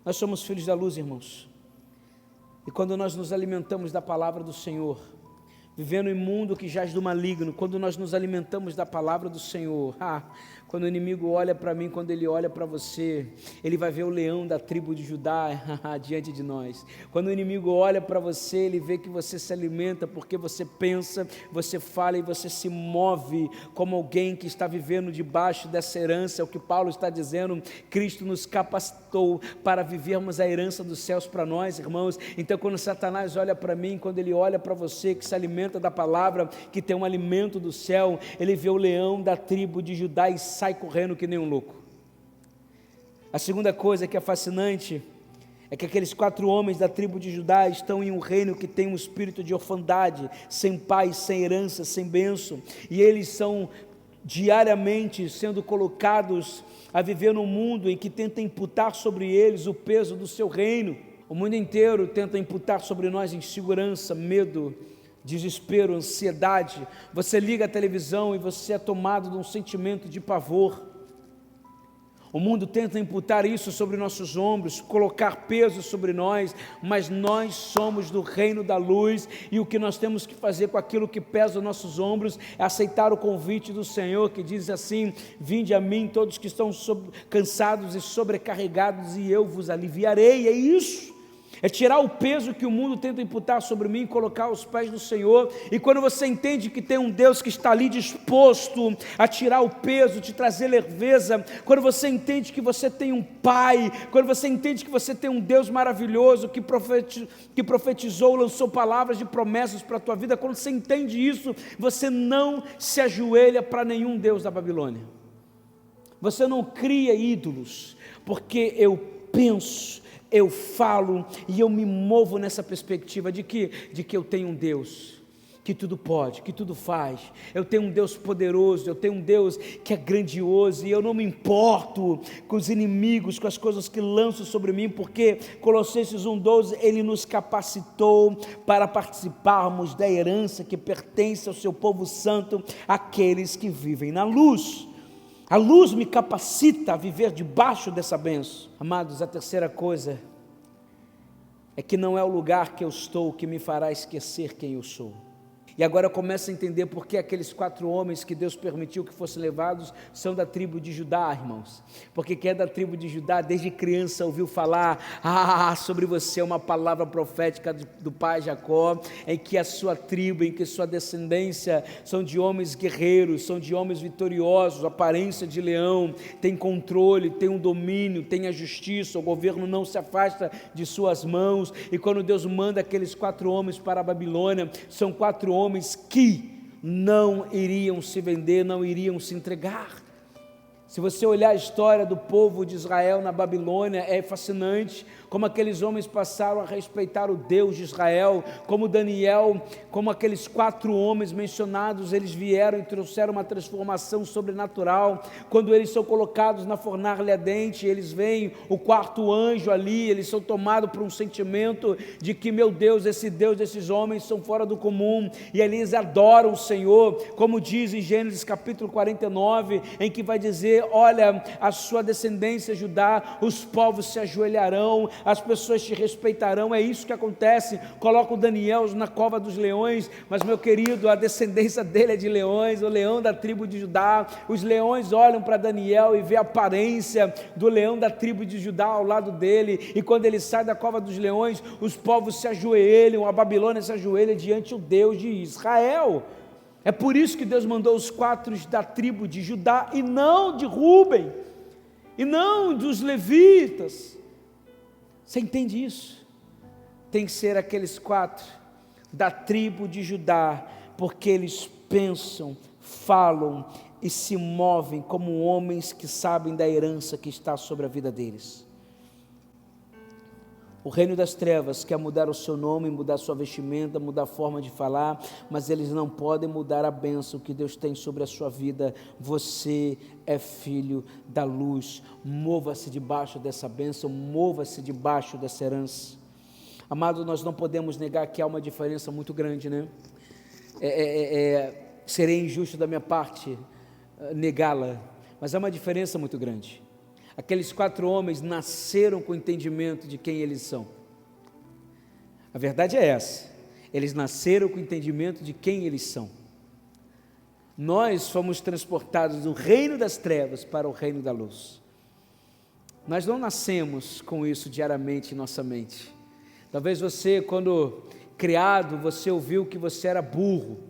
Nós somos filhos da luz, irmãos. E quando nós nos alimentamos da palavra do Senhor, vivendo em mundo que jaz do maligno, quando nós nos alimentamos da palavra do Senhor, quando o inimigo olha para mim, quando ele olha para você, ele vai ver o leão da tribo de Judá diante de nós. Quando o inimigo olha para você, ele vê que você se alimenta porque você pensa, você fala e você se move como alguém que está vivendo debaixo dessa herança. É o que Paulo está dizendo, Cristo nos capacitou para vivermos a herança dos céus para nós, irmãos. Então quando Satanás olha para mim, quando ele olha para você que se alimenta da palavra, que tem um alimento do céu, ele vê o leão da tribo de Judá e sai correndo que nem um louco. A segunda coisa que é fascinante é que aqueles 4 homens da tribo de Judá estão em um reino que tem um espírito de orfandade, sem pai, sem herança, sem bênção, e eles são diariamente sendo colocados a viver num mundo em que tenta imputar sobre eles o peso do seu reino. O mundo inteiro tenta imputar sobre nós insegurança, medo, desespero, ansiedade. Você liga a televisão e você é tomado de um sentimento de pavor. O mundo tenta imputar isso sobre nossos ombros, colocar peso sobre nós, mas nós somos do reino da luz, e o que nós temos que fazer com aquilo que pesa os nossos ombros é aceitar o convite do Senhor, que diz assim: vinde a mim todos que estão cansados e sobrecarregados, e eu vos aliviarei. É isso. É tirar o peso que o mundo tenta imputar sobre mim e colocar aos pés do Senhor. E quando você entende que tem um Deus que está ali disposto a tirar o peso, te trazer leveza, quando você entende que você tem um Pai, quando você entende que você tem um Deus maravilhoso que profetizou, lançou palavras de promessas para a tua vida, quando você entende isso, você não se ajoelha para nenhum Deus da Babilônia. Você não cria ídolos, porque eu penso, eu falo e eu me movo nessa perspectiva de que eu tenho um Deus que tudo pode, que tudo faz. Eu tenho um Deus poderoso, eu tenho um Deus que é grandioso, e eu não me importo com os inimigos, com as coisas que lançam sobre mim, porque Colossenses 1,12, Ele nos capacitou para participarmos da herança que pertence ao seu povo santo, aqueles que vivem na luz. A luz me capacita a viver debaixo dessa bênção. Amados, a terceira coisa é que não é o lugar que eu estou que me fará esquecer quem eu sou. E agora eu começo a entender por que aqueles 4 homens que Deus permitiu que fossem levados são da tribo de Judá, irmãos. Porque quem é da tribo de Judá, desde criança ouviu falar sobre você uma palavra profética do pai Jacó, em que a sua tribo, em que sua descendência são de homens guerreiros, são de homens vitoriosos, aparência de leão, tem controle, tem um domínio, tem a justiça, o governo não se afasta de suas mãos. E quando Deus manda aqueles 4 homens para a Babilônia, são 4 homens que não iriam se vender, não iriam se entregar. Se você olhar a história do povo de Israel na Babilônia, é fascinante como aqueles homens passaram a respeitar o Deus de Israel, como Daniel, como aqueles 4 homens mencionados, eles vieram e trouxeram uma transformação sobrenatural. Quando eles são colocados na fornalha ardente, eles veem o 4º anjo ali, eles são tomados por um sentimento de que, meu Deus, esse Deus desses homens são fora do comum, e eles adoram o Senhor, como diz em Gênesis capítulo 49, em que vai dizer: olha, a sua descendência Judá, os povos se ajoelharão, as pessoas te respeitarão. É isso que acontece. Coloca o Daniel na cova dos leões, mas, meu querido, a descendência dele é de leões, o leão da tribo de Judá. Os leões olham para Daniel e vê a aparência do leão da tribo de Judá ao lado dele, e quando ele sai da cova dos leões, os povos se ajoelham, a Babilônia se ajoelha diante do Deus de Israel. É por isso que Deus mandou os 4 da tribo de Judá, e não de Rúben, e não dos levitas. Você entende isso? Tem que ser aqueles 4 da tribo de Judá, porque eles pensam, falam e se movem como homens que sabem da herança que está sobre a vida deles. O reino das trevas quer mudar o seu nome, mudar a sua vestimenta, mudar a forma de falar, mas eles não podem mudar a bênção que Deus tem sobre a sua vida. Você é filho da luz. Mova-se debaixo dessa bênção, mova-se debaixo dessa herança. Amado, nós não podemos negar que há uma diferença muito grande, né? Seria injusto da minha parte negá-la, mas há uma diferença muito grande. Aqueles 4 homens nasceram com o entendimento de quem eles são. A verdade é essa. Eles nasceram com o entendimento de quem eles são. Nós fomos transportados do reino das trevas para o reino da luz. Nós não nascemos com isso diariamente em nossa mente. Talvez você, quando criado, você ouviu que você era burro.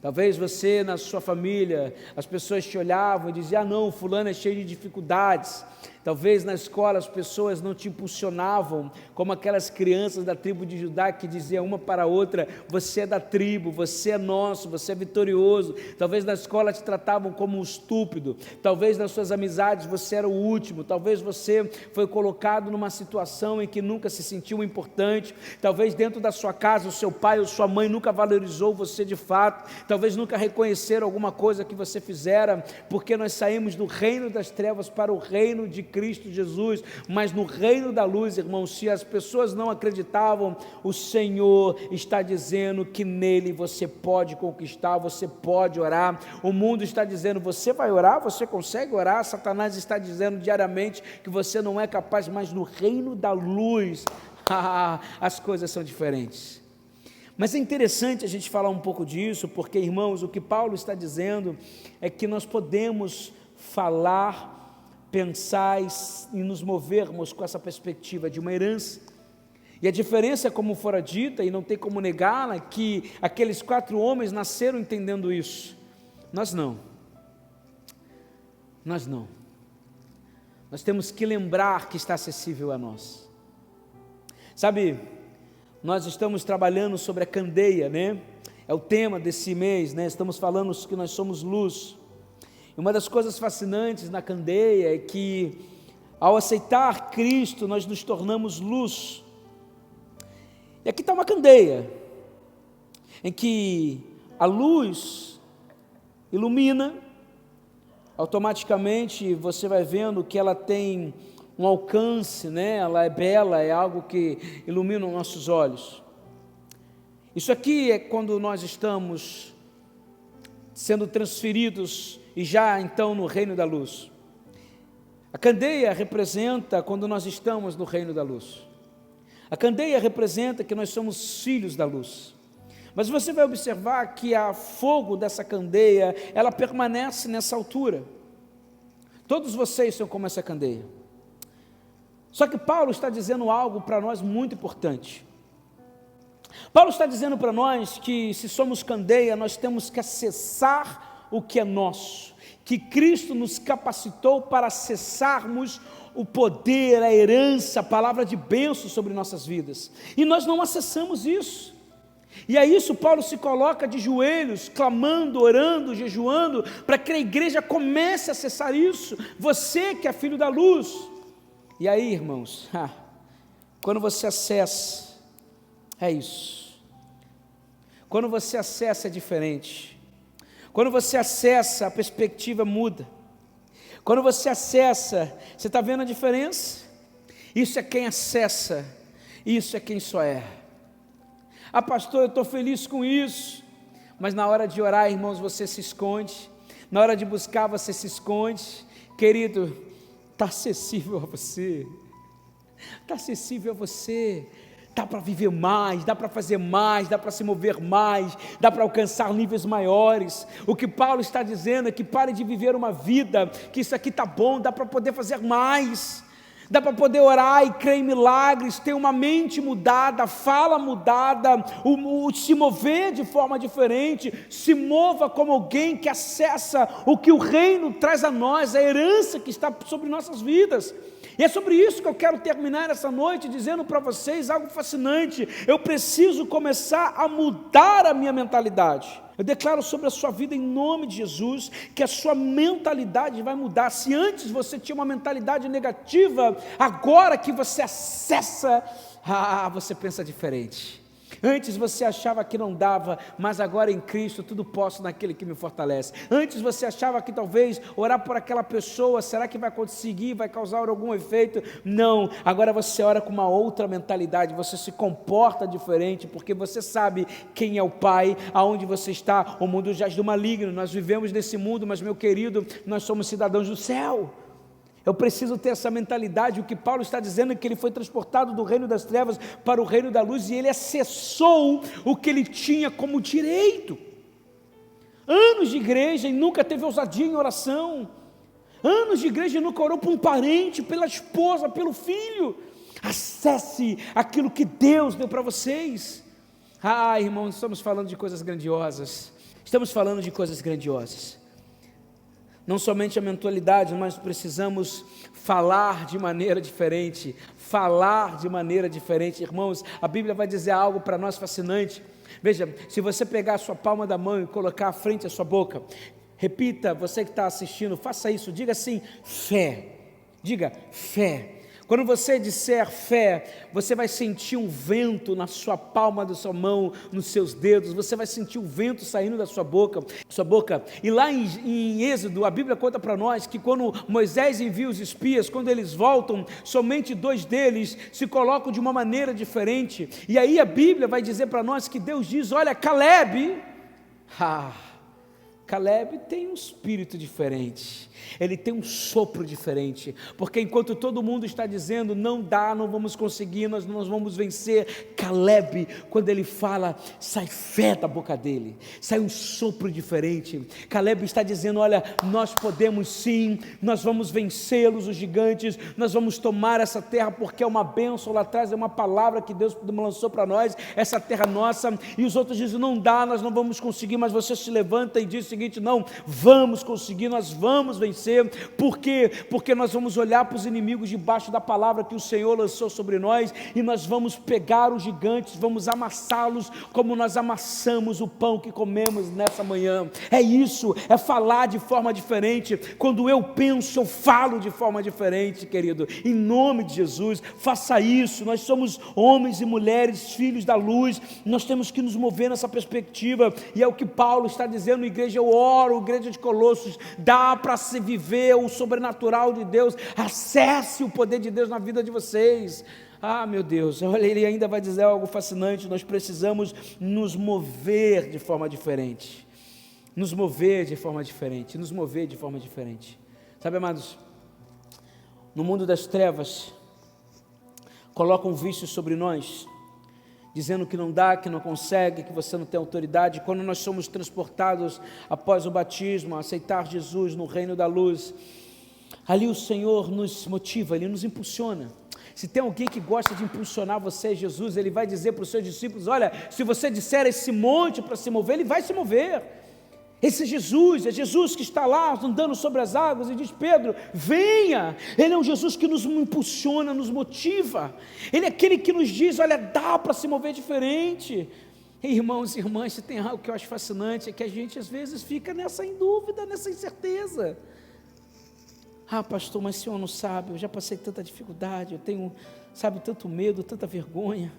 Talvez você, na sua família, as pessoas te olhavam e diziam: ah, não, fulano é cheio de dificuldades. Talvez na escola as pessoas não te impulsionavam, como aquelas crianças da tribo de Judá que diziam uma para a outra: você é da tribo, você é nosso, você é vitorioso. Talvez na escola te tratavam como um estúpido. Talvez nas suas amizades você era o último. Talvez você foi colocado numa situação em que nunca se sentiu importante. Talvez dentro da sua casa o seu pai ou sua mãe nunca valorizou você de fato. Talvez nunca reconheceram alguma coisa que você fizera, porque nós saímos do reino das trevas para o reino de Cristo Jesus. Mas no reino da luz, irmãos, se as pessoas não acreditavam, o Senhor está dizendo que nele você pode conquistar, você pode orar. O mundo está dizendo: você vai orar, você consegue orar. Satanás está dizendo diariamente que você não é capaz, mas no reino da luz as coisas são diferentes. Mas é interessante a gente falar um pouco disso, porque, irmãos, o que Paulo está dizendo é que nós podemos falar, pensar e nos movermos com essa perspectiva de uma herança. E a diferença, como fora dita, e não tem como negá-la, que aqueles 4 homens nasceram entendendo isso. Nós não. Nós não. Nós temos que lembrar que está acessível a nós. Sabe, nós estamos trabalhando sobre a candeia, né? É o tema desse mês, né? Estamos falando que nós somos luz. E uma das coisas fascinantes na candeia é que, ao aceitar Cristo, nós nos tornamos luz. E aqui está uma candeia, em que a luz ilumina, automaticamente você vai vendo que ela tem um alcance, né? Ela é bela, é algo que ilumina os nossos olhos. Isso aqui é quando nós estamos sendo transferidos e já então no reino da luz. A candeia representa quando nós estamos no reino da luz. A candeia representa que nós somos filhos da luz. Mas você vai observar que a fogo dessa candeia, ela permanece nessa altura. Todos vocês são como essa candeia. Só que Paulo está dizendo algo para nós muito importante. Paulo está dizendo para nós que se somos candeia, nós temos que acessar o que é nosso, que Cristo nos capacitou para acessarmos o poder, a herança, a palavra de bênção sobre nossas vidas, e nós não acessamos isso. E a isso Paulo se coloca de joelhos, clamando, orando, jejuando, para que a igreja comece a acessar isso, você que é filho da luz. E aí, irmãos, quando você acessa, é isso. Quando você acessa é diferente. Quando você acessa, a perspectiva muda. Quando você acessa, você está vendo a diferença? Isso é quem acessa, isso é quem só é. Ah, pastor, eu estou feliz com isso. Mas na hora de orar, irmãos, você se esconde. Na hora de buscar, você se esconde. Querido, está acessível a você. Está acessível a você. Dá para viver mais, dá para fazer mais, dá para se mover mais, dá para alcançar níveis maiores. O que Paulo está dizendo é que pare de viver uma vida, que isso aqui está bom, dá para poder fazer mais, dá para poder orar e crer em milagres, ter uma mente mudada, fala mudada, se mover de forma diferente, se mova como alguém que acessa o que o reino traz a nós, a herança que está sobre nossas vidas. E é sobre isso que eu quero terminar essa noite, dizendo para vocês algo fascinante. Eu preciso começar a mudar a minha mentalidade. Eu declaro sobre a sua vida, em nome de Jesus, que a sua mentalidade vai mudar. Se antes você tinha uma mentalidade negativa, agora que você acessa, você pensa diferente. Antes você achava que não dava, mas agora em Cristo tudo posso naquele que me fortalece. Antes você achava que talvez orar por aquela pessoa, será que vai conseguir, vai causar algum efeito? Não, agora você ora com uma outra mentalidade, você se comporta diferente, porque você sabe quem é o Pai, aonde você está. O mundo jaz do maligno, nós vivemos nesse mundo, mas meu querido, nós somos cidadãos do céu. Eu preciso ter essa mentalidade. O que Paulo está dizendo é que ele foi transportado do reino das trevas para o reino da luz, e ele acessou o que ele tinha como direito. Anos de igreja e nunca teve ousadia em oração. Anos de igreja e nunca orou por um parente, pela esposa, pelo filho. Acesse aquilo que Deus deu para vocês. Irmãos, estamos falando de coisas grandiosas. Estamos falando de coisas grandiosas. Não somente a mentalidade, mas precisamos falar de maneira diferente. Falar de maneira diferente. Irmãos, a Bíblia vai dizer algo para nós fascinante. Veja, se você pegar a sua palma da mão e colocar à frente a sua boca, repita, você que está assistindo, faça isso, diga assim, fé. Diga, fé. Quando você disser fé, você vai sentir um vento na sua palma da sua mão, nos seus dedos, você vai sentir o vento saindo da sua boca. E lá em Êxodo, a Bíblia conta para nós que quando Moisés envia os espias, quando eles voltam, somente 2 deles se colocam de uma maneira diferente. E aí a Bíblia vai dizer para nós que Deus diz, olha, Caleb tem um espírito diferente, ele tem um sopro diferente, porque enquanto todo mundo está dizendo, não dá, não vamos conseguir, nós não vamos vencer, Caleb, quando ele fala, sai fé da boca dele, sai um sopro diferente. Caleb está dizendo, olha, nós podemos sim, nós vamos vencê-los, os gigantes, nós vamos tomar essa terra, porque é uma bênção lá atrás, é uma palavra que Deus lançou para nós, essa terra nossa. E os outros dizem, não dá, nós não vamos conseguir, mas você se levanta e diz, seguinte: não, vamos conseguir, nós vamos vencer. Por quê? Porque nós vamos olhar para os inimigos debaixo da palavra que o Senhor lançou sobre nós, e nós vamos pegar os gigantes, vamos amassá-los como nós amassamos o pão que comemos nessa manhã. É isso, é falar de forma diferente. Quando eu penso, eu falo de forma diferente, querido. Em nome de Jesus, faça isso. Nós somos homens e mulheres, filhos da luz, nós temos que nos mover nessa perspectiva, e é o que Paulo está dizendo. Igreja, eu oro, igreja de Colossos, dá para se viver o sobrenatural de Deus, acesse o poder de Deus na vida de vocês. Meu Deus, olha, ele ainda vai dizer algo fascinante: nós precisamos nos mover de forma diferente, nos mover de forma diferente, nos mover de forma diferente. Sabe, amados, no mundo das trevas, colocam vícios sobre nós, dizendo que não dá, que não consegue, que você não tem autoridade. Quando nós somos transportados após o batismo, a aceitar Jesus no reino da luz, ali o Senhor nos motiva, Ele nos impulsiona. Se tem alguém que gosta de impulsionar você, Jesus, Ele vai dizer para os seus discípulos: olha, se você disser esse monte para se mover, ele vai se mover. Esse é Jesus que está lá andando sobre as águas e diz: Pedro, venha. Ele é um Jesus que nos impulsiona, nos motiva. Ele é aquele que nos diz: olha, dá para se mover diferente. E, irmãos e irmãs, se tem algo que eu acho fascinante, é que a gente às vezes fica nessa em dúvida, nessa incerteza. Pastor, mas o senhor não sabe, eu já passei tanta dificuldade, eu tenho, sabe, tanto medo, tanta vergonha.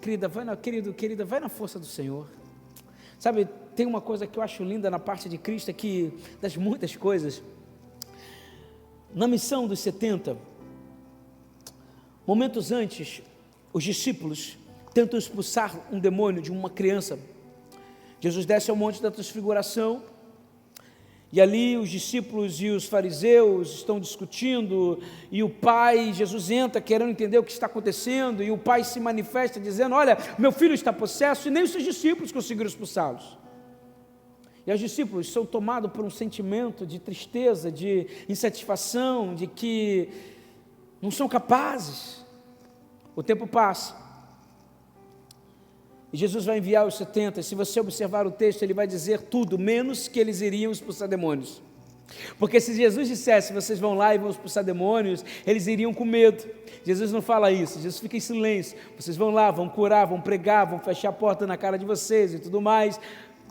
Querida, vai na força do Senhor. Sabe, tem uma coisa que eu acho linda na parte de Cristo, é que, das muitas coisas, na missão dos 70, momentos antes, os discípulos tentam expulsar um demônio de uma criança. Jesus desce ao monte da transfiguração, e ali os discípulos e os fariseus estão discutindo, e o pai, Jesus entra querendo entender o que está acontecendo, e o pai se manifesta dizendo: olha, meu filho está possesso, e nem os seus discípulos conseguiram expulsá-los. E os discípulos são tomados por um sentimento de tristeza, de insatisfação, de que não são capazes. O tempo passa, e Jesus vai enviar os 70, e se você observar o texto, ele vai dizer tudo, menos que eles iriam expulsar demônios. Porque se Jesus dissesse: vocês vão lá e vão expulsar demônios, eles iriam com medo. Jesus não fala isso, Jesus fica em silêncio. Vocês vão lá, vão curar, vão pregar, vão fechar a porta na cara de vocês e tudo mais,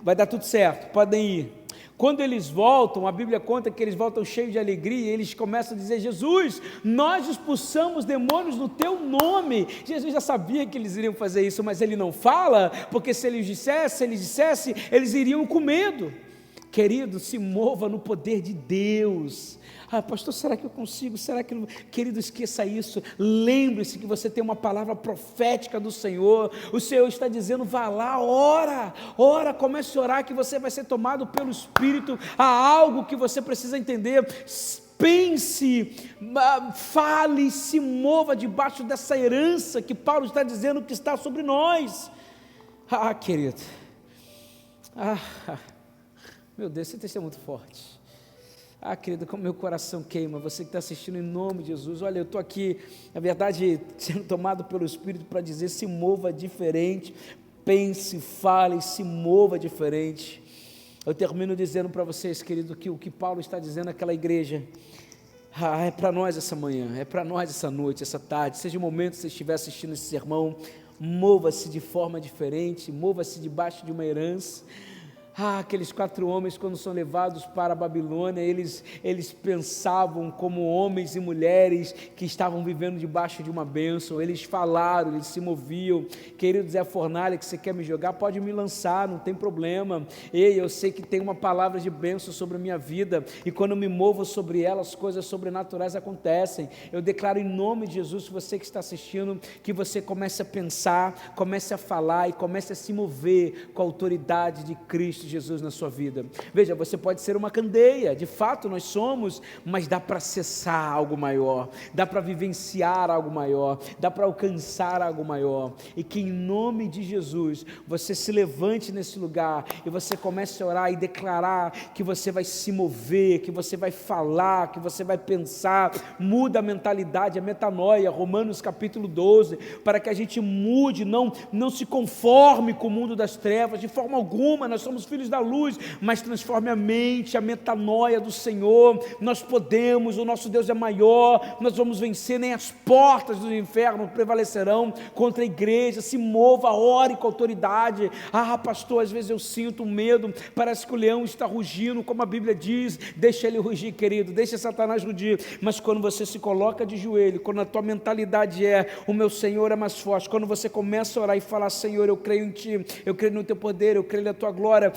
vai dar tudo certo, podem ir. Quando eles voltam, a Bíblia conta que eles voltam cheios de alegria, e eles começam a dizer: Jesus, nós expulsamos demônios no teu nome. Jesus já sabia que eles iriam fazer isso, mas ele não fala, porque se ele dissesse, eles iriam com medo. Querido, se mova no poder de Deus. Pastor, será que eu consigo? Será que não? Querido, esqueça isso. Lembre-se que você tem uma palavra profética do Senhor. O Senhor está dizendo: vá lá, ora, comece a orar, que você vai ser tomado pelo Espírito. Há algo que você precisa entender. Pense, fale, se mova debaixo dessa herança que Paulo está dizendo que está sobre nós. Querido, meu Deus, esse texto é muito forte. Querida, como meu coração queima, você que está assistindo, em nome de Jesus. Olha, eu estou aqui, na verdade, sendo tomado pelo Espírito para dizer: se mova diferente, pense, fale, se mova diferente. Eu termino dizendo para vocês, querido, que o que Paulo está dizendo àquela igreja, é para nós essa manhã, é para nós essa noite, essa tarde, seja o momento que você estiver assistindo esse sermão, mova-se de forma diferente, mova-se debaixo de uma herança. Aqueles 4 homens, quando são levados para a Babilônia, eles pensavam como homens e mulheres que estavam vivendo debaixo de uma bênção. Eles falaram, eles se moviam. Querido Zé Fornalha, que você quer me jogar, pode me lançar, não tem problema. Eu sei que tem uma palavra de bênção sobre a minha vida, e quando eu me movo sobre ela, as coisas sobrenaturais acontecem. Eu declaro em nome de Jesus, você que está assistindo, que você comece a pensar, comece a falar e comece a se mover com a autoridade de Cristo Jesus na sua vida. Veja, você pode ser uma candeia, de fato nós somos, mas dá para acessar algo maior, dá para vivenciar algo maior, dá para alcançar algo maior, e que em nome de Jesus, você se levante nesse lugar, e você comece a orar e declarar que você vai se mover, que você vai falar, que você vai pensar. Muda a mentalidade, a metanoia, Romanos capítulo 12, para que a gente mude, não se conforme com o mundo das trevas, de forma alguma. Nós somos filhos da luz, mas transforme a mente, a metanoia do Senhor. Nós podemos, o nosso Deus é maior, nós vamos vencer, nem as portas do inferno prevalecerão contra a igreja. Se mova, ore com autoridade. Pastor, às vezes eu sinto medo, parece que o leão está rugindo, como a Bíblia diz, deixa ele rugir, querido, deixa Satanás rugir, mas quando você se coloca de joelho, quando a tua mentalidade é, o meu Senhor é mais forte, quando você começa a orar e falar, Senhor, eu creio em Ti, eu creio no Teu poder, eu creio na Tua glória,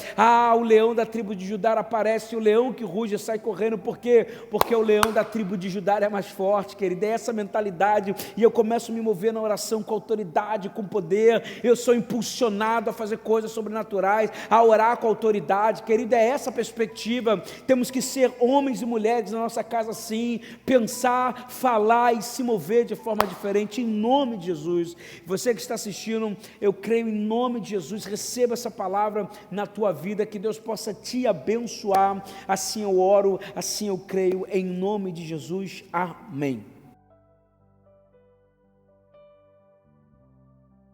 o leão da tribo de Judá aparece, o leão que ruge sai correndo, por quê? Porque o leão da tribo de Judá é mais forte, querido, é essa mentalidade, e eu começo a me mover na oração com autoridade, com poder, eu sou impulsionado a fazer coisas sobrenaturais, a orar com autoridade, querido, é essa perspectiva. Temos que ser homens e mulheres na nossa casa assim, pensar, falar e se mover de forma diferente, em nome de Jesus. Você que está assistindo, eu creio em nome de Jesus, receba essa palavra na tua vida, que Deus possa te abençoar, assim eu oro, assim eu creio, em nome de Jesus, amém.